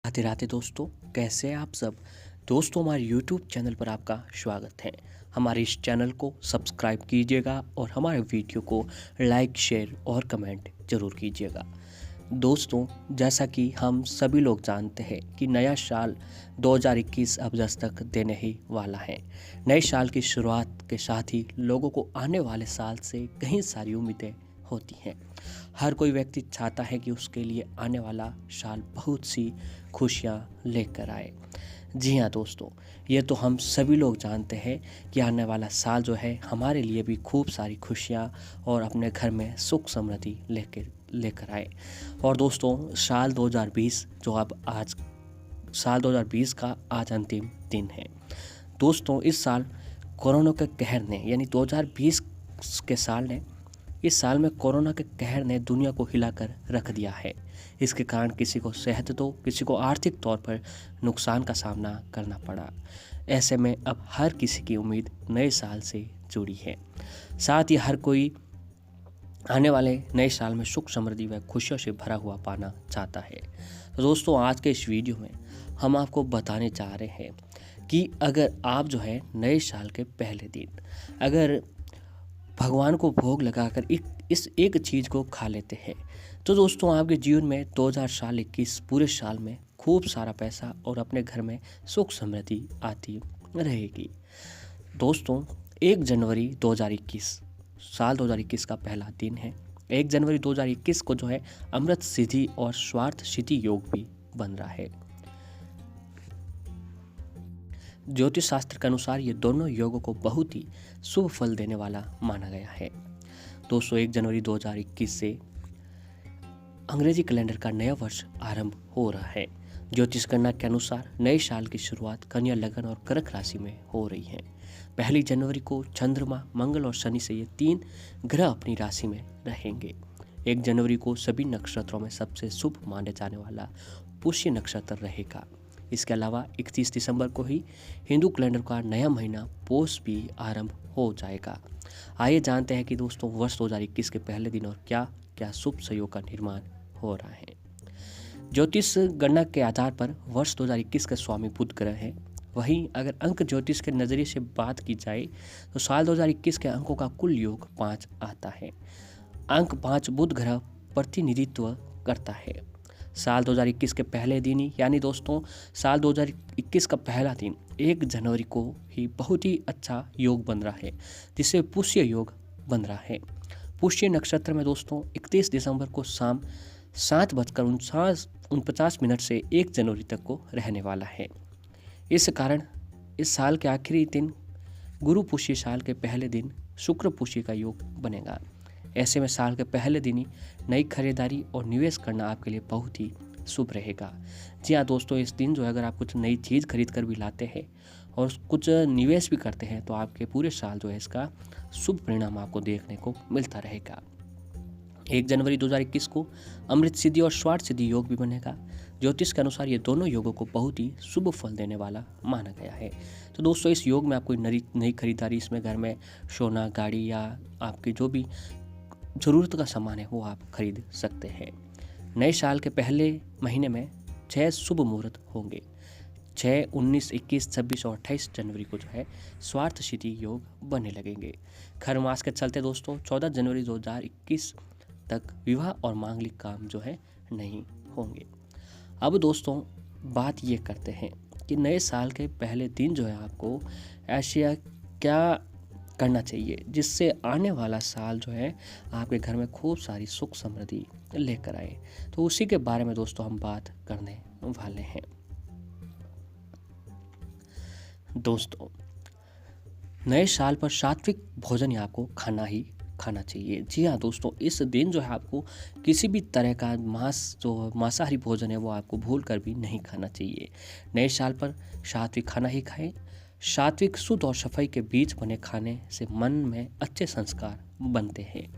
राधे राधे दोस्तों, कैसे हैं आप सब। दोस्तों, हमारे YouTube चैनल पर आपका स्वागत है। हमारे इस चैनल को सब्सक्राइब कीजिएगा और हमारे वीडियो को लाइक, शेयर और कमेंट ज़रूर कीजिएगा। दोस्तों, जैसा कि हम सभी लोग जानते हैं कि नया साल 2021 अब दस्तक देने ही वाला है। नए साल की शुरुआत के साथ ही लोगों को आने वाले साल से कई सारी उम्मीदें होती हैं। हर कोई व्यक्ति चाहता है कि उसके लिए आने वाला साल बहुत सी खुशियाँ लेकर आए। जी हाँ दोस्तों, ये तो हम सभी लोग जानते हैं कि आने वाला साल जो है हमारे लिए भी खूब सारी खुशियाँ और अपने घर में सुख समृद्धि लेकर आए। और दोस्तों, साल 2020 जो अब आज साल 2020 का आज अंतिम दिन है। दोस्तों, इस साल कोरोना के कहर ने यानी 2020 के साल ने इस साल में कोरोना के कहर ने दुनिया को हिलाकर रख दिया है। इसके कारण किसी को सेहत तो किसी को आर्थिक तौर पर नुकसान का सामना करना पड़ा। ऐसे में अब हर किसी की उम्मीद नए साल से जुड़ी है। साथ ही हर कोई आने वाले नए साल में सुख समृद्धि व खुशियों से भरा हुआ पाना चाहता है। तो दोस्तों, आज के इस वीडियो में हम आपको बताने जा रहे हैं कि अगर आप जो है नए साल के पहले दिन अगर भगवान को भोग लगाकर इस एक चीज़ को खा लेते हैं तो दोस्तों आपके जीवन में 2021 पूरे साल में खूब सारा पैसा और अपने घर में सुख समृद्धि आती रहेगी। दोस्तों, 1 जनवरी 2021 साल 2021 का पहला दिन है। 1 जनवरी 2021 को जो है अमृत सिद्धि और स्वार्थ सिद्धि योग भी बन रहा है। ज्योतिष शास्त्र के अनुसार ये दोनों योगों को बहुत ही शुभ फल देने वाला माना गया है। दोस्तों, 1 जनवरी 2021 से अंग्रेजी कैलेंडर का नया वर्ष आरंभ हो रहा है। ज्योतिष गणना के अनुसार नए साल की शुरुआत कन्या लगन और कर्क राशि में हो रही है। 1 जनवरी को चंद्रमा, मंगल और शनि से ये 3 ग्रह अपनी राशि में रहेंगे। 1 जनवरी को सभी नक्षत्रों में सबसे शुभ माने जाने वाला पुष्य नक्षत्र रहेगा। इसके अलावा 31 दिसंबर को ही हिंदू कैलेंडर का नया महीना पोष भी आरंभ हो जाएगा। आइए जानते हैं कि दोस्तों वर्ष 2021 के पहले दिन और क्या क्या शुभ संयोग का निर्माण हो रहा है। ज्योतिष गणना के आधार पर वर्ष 2021 के स्वामी बुध ग्रह है। वहीं अगर अंक ज्योतिष के नज़रिए से बात की जाए तो साल 2021 के अंकों का कुल योग 5 आता है। अंक 5 बुध ग्रह प्रतिनिधित्व करता है। साल 2021 के पहले दिन ही यानी दोस्तों साल 2021 का पहला दिन 1 जनवरी को ही बहुत ही अच्छा योग बन रहा है, जिससे पुष्य योग बन रहा है। पुष्य नक्षत्र में दोस्तों 31 दिसंबर को शाम 7:49 से 1 जनवरी तक को रहने वाला है। इस कारण इस साल के आखिरी दिन गुरु पुष्य साल के पहले दिन शुक्र पुष्य का योग बनेगा। ऐसे में साल के पहले दिन ही नई खरीदारी और निवेश करना आपके लिए बहुत ही शुभ रहेगा। जी हाँ दोस्तों, इस दिन जो है अगर आप कुछ नई चीज़ खरीद कर भी लाते हैं और कुछ निवेश भी करते हैं तो आपके पूरे साल जो है इसका शुभ परिणाम आपको देखने को मिलता रहेगा। 1 जनवरी 2021 को अमृत सिद्धि और स्वार्थ सिद्धि योग भी बनेगा। ज्योतिष के अनुसार ये दोनों योगों को बहुत ही शुभ फल देने वाला माना गया है। तो दोस्तों, इस योग में आप कोई नई खरीदारी, इसमें घर में सोना, गाड़ी या आपकी जो भी ज़रूरत का सामान है वो आप खरीद सकते हैं। नए साल के पहले महीने में 6 शुभ मुहूर्त होंगे। 6, 19, 21, 26 और 28 जनवरी को जो है स्वार्थ सिद्धि योग बनने लगेंगे। खर मास के चलते दोस्तों 14 जनवरी 2021 तक विवाह और मांगलिक काम जो है नहीं होंगे। अब दोस्तों बात ये करते हैं कि नए साल के पहले दिन जो है आपको ऐसा क्या करना चाहिए जिससे आने वाला साल जो है आपके घर में खूब सारी सुख समृद्धि लेकर आए। तो उसी के बारे में दोस्तों हम बात करने वाले हैं। दोस्तों, नए साल पर सात्विक भोजन ही आपको खाना चाहिए। जी हाँ दोस्तों, इस दिन जो है आपको किसी भी तरह का मांसाहारी भोजन है वो आपको भूल कर भी नहीं खाना चाहिए। नए साल पर सात्विक खाना ही खाएं। सात्विक, शुद्ध और सफाई के बीच बने खाने से मन में अच्छे संस्कार बनते हैं।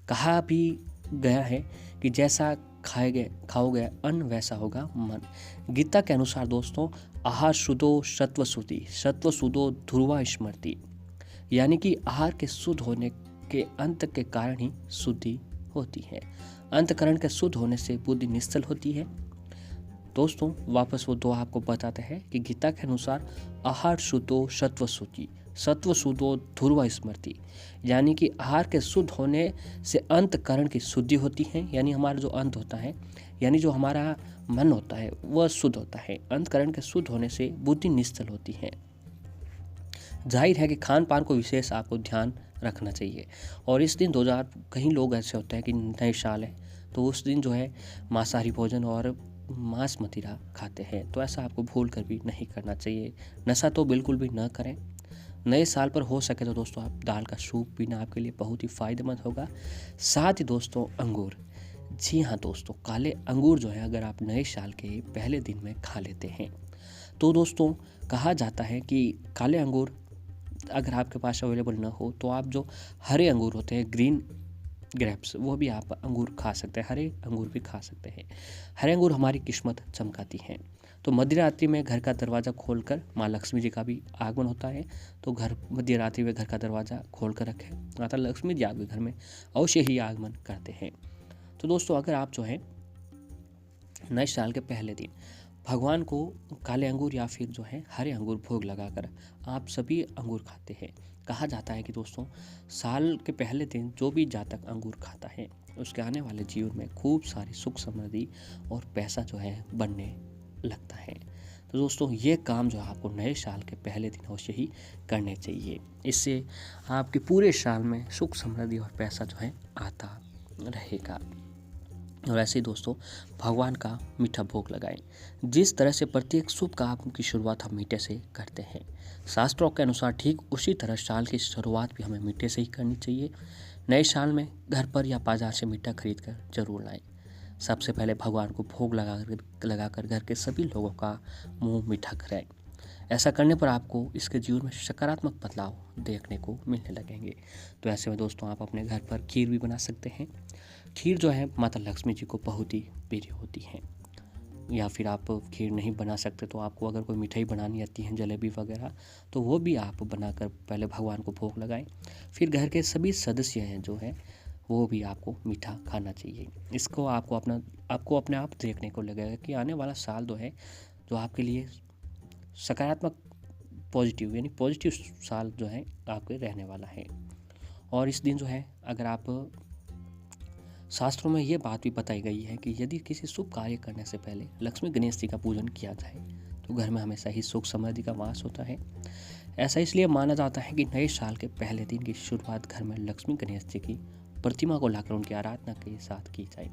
कहा भी गया है कि जैसा खाओगे अन्न वैसा होगा मन। गीता के अनुसार दोस्तों आहार शुद्धो सत्व शुद्धि, सत्व शुद्धो ध्रुवा स्मृति, यानी कि आहार के शुद्ध होने के अंत के कारण ही शुद्धि होती है। अंतकरण के शुद्ध होने से बुद्धि निश्चल होती है दोस्तों वापस वो दुआ आपको बताते हैं कि गीता के अनुसार आहार शुद्धो सत्व शुचि, सत्व शुद्धो ध्रुवा स्मृति, यानी कि आहार के शुद्ध होने से अंतकरण की शुद्धि होती है, यानी हमारा जो अंत होता है, यानी जो हमारा मन होता है वह शुद्ध होता है। अंतकरण के शुद्ध होने से बुद्धि निश्चल होती है। जाहिर है कि खान पान को विशेष आपको ध्यान रखना चाहिए। और इस दिन 2000 कई लोग ऐसे होते हैं कि नए साल है तो उस दिन जो है मांसाहारी भोजन और मांस मदिरा खाते हैं, तो ऐसा आपको भूल कर भी नहीं करना चाहिए। नशा तो बिल्कुल भी न करें। नए साल पर हो सके तो दोस्तों आप दाल का सूप पीना आपके लिए बहुत ही फ़ायदेमंद होगा। साथ ही दोस्तों अंगूर, जी हाँ दोस्तों, काले अंगूर जो है अगर आप नए साल के पहले दिन में खा लेते हैं तो दोस्तों कहा जाता है कि काले अंगूर अगर आपके पास अवेलेबल ना हो तो आप जो हरे अंगूर होते हैं, ग्रीन ग्रेप्स, वो भी आप अंगूर खा सकते हैं, हरे अंगूर भी खा सकते हैं। हरे अंगूर हमारी किस्मत चमकाती हैं। तो मध्य रात्रि में घर का दरवाज़ा खोलकर माँ लक्ष्मी जी का भी आगमन होता है, तो घर मध्य रात्रि में घर का दरवाज़ा खोल कर रखें, माता लक्ष्मी जी आपके घर में अवश्य ही आगमन करते हैं। तो दोस्तों अगर आप जो है नए साल के पहले दिन भगवान को काले अंगूर या फिर जो है हरे अंगूर भोग लगाकर आप सभी अंगूर खाते हैं, कहा जाता है कि दोस्तों साल के पहले दिन जो भी जातक अंगूर खाता है उसके आने वाले जीवन में खूब सारी सुख समृद्धि और पैसा जो है बनने लगता है। तो दोस्तों ये काम जो है आपको नए साल के पहले दिन अवश्य ही करने चाहिए। इससे आपके पूरे साल में सुख समृद्धि और पैसा जो है आता रहेगा। और ऐसे ही दोस्तों भगवान का मीठा भोग लगाएं। जिस तरह से प्रत्येक शुभ काम की शुरुआत हम मीठे से करते हैं, शास्त्रों के अनुसार ठीक उसी तरह साल की शुरुआत भी हमें मीठे से ही करनी चाहिए। नए साल में घर पर या बाजार से मीठा खरीद कर जरूर लाएं। सबसे पहले भगवान को भोग लगाकर घर के सभी लोगों का मुंह मीठा कराएं। ऐसा करने पर आपको इसके जीवन में सकारात्मक बदलाव देखने को मिलने लगेंगे। तो ऐसे में दोस्तों आप अपने घर पर खीर भी बना सकते हैं। खीर जो है माता लक्ष्मी जी को बहुत ही प्रिय होती है। या फिर आप खीर नहीं बना सकते तो आपको अगर कोई मिठाई बनानी आती है, जलेबी वगैरह, तो वो भी आप बनाकर पहले भगवान को भोग लगाएं। फिर घर के सभी सदस्य हैं जो हैं वो भी आपको मीठा खाना चाहिए। इसको आपको अपने आप देखने को लगेगा कि आने वाला साल जो है जो आपके लिए सकारात्मक पॉजिटिव यानी पॉजिटिव साल जो है आपके रहने वाला है। और इस दिन जो है अगर आप शास्त्रों में ये बात भी बताई गई है कि यदि किसी शुभ कार्य करने से पहले लक्ष्मी गणेश जी का पूजन किया जाए तो घर में हमेशा ही सुख समृद्धि का वास होता है। ऐसा इसलिए माना जाता है कि नए साल के पहले दिन की शुरुआत घर में लक्ष्मी गणेश जी की प्रतिमा को लाकर उनकी आराधना के साथ की जाए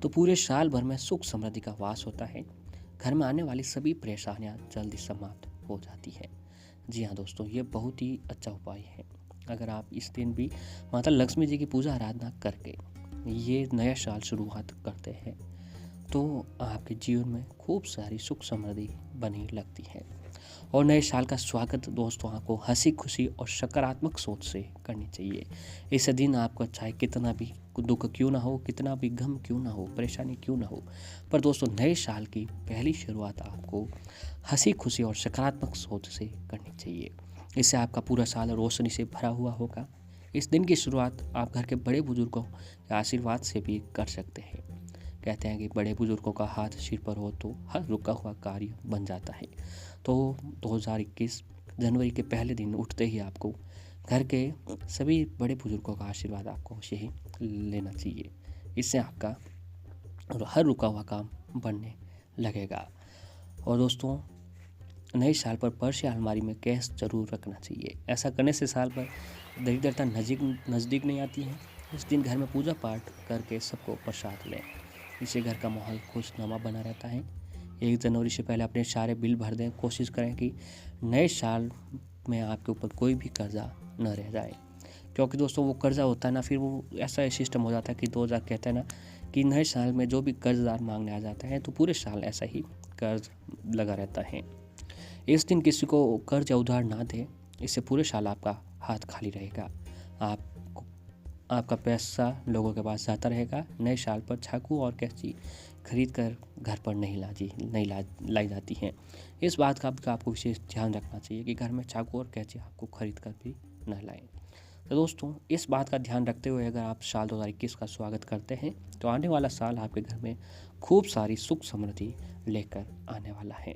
तो पूरे साल भर में सुख समृद्धि का वास होता है। घर में आने वाली सभी परेशानियां जल्दी समाप्त हो जाती है। जी हाँ दोस्तों, ये बहुत ही अच्छा उपाय है। अगर आप इस दिन भी माता लक्ष्मी जी की पूजा आराधना करके ये नया साल शुरुआत करते हैं तो आपके जीवन में खूब सारी सुख समृद्धि बनी लगती है। और नए साल का स्वागत दोस्तों आपको हंसी खुशी और सकारात्मक सोच से करनी चाहिए। इस दिन आपको चाहे कितना भी दुख क्यों ना हो, कितना भी गम क्यों ना हो, परेशानी क्यों ना हो, पर दोस्तों नए साल की पहली शुरुआत आपको हंसी खुशी और सकारात्मक सोच से करनी चाहिए। इससे आपका पूरा साल रोशनी से भरा हुआ होगा। इस दिन की शुरुआत आप घर के बड़े बुजुर्गों के आशीर्वाद से भी कर सकते हैं। कहते हैं कि बड़े बुजुर्गों का हाथ सिर पर हो तो हर रुका हुआ कार्य बन जाता है। तो 2021 जनवरी के पहले दिन उठते ही आपको घर के सभी बड़े बुजुर्गों का आशीर्वाद आपको अवश्य ही लेना चाहिए। इससे आपका हर रुका हुआ काम बनने लगेगा। और दोस्तों नए साल पर पर्स या अलमारी में कैश जरूर रखना चाहिए। ऐसा करने से साल भर दरिद्रता नज़दीक नहीं आती है। इस दिन घर में पूजा पाठ करके सबको प्रसाद लें। इससे घर का माहौल खुशनुमा बना रहता है। 1 जनवरी से पहले अपने सारे बिल भर दें। कोशिश करें कि नए साल में आपके ऊपर कोई भी कर्जा न रह जाए, क्योंकि दोस्तों वो कर्जा होता है ना, फिर वो ऐसा सिस्टम हो जाता है कि 2000 कहते हैं ना कि नए साल में जो भी कर्जदार मांगने आ जाता है तो पूरे साल ऐसा ही कर्ज लगा रहता है। इस दिन किसी को कर्ज या उधार ना दें, इससे पूरे साल आपका हाथ खाली रहेगा। आपका पैसा लोगों के पास जाता रहेगा। नए साल पर चाकू और कैंची खरीद कर घर पर नहीं लाई जाती हैं। इस बात का आपको विशेष ध्यान रखना चाहिए कि घर में चाकू और कैंची आपको खरीद कर भी न लाएं। तो दोस्तों इस बात का ध्यान रखते हुए अगर आप साल 2021 का स्वागत करते हैं तो आने वाला साल आपके घर में खूब सारी सुख समृद्धि लेकर आने वाला है।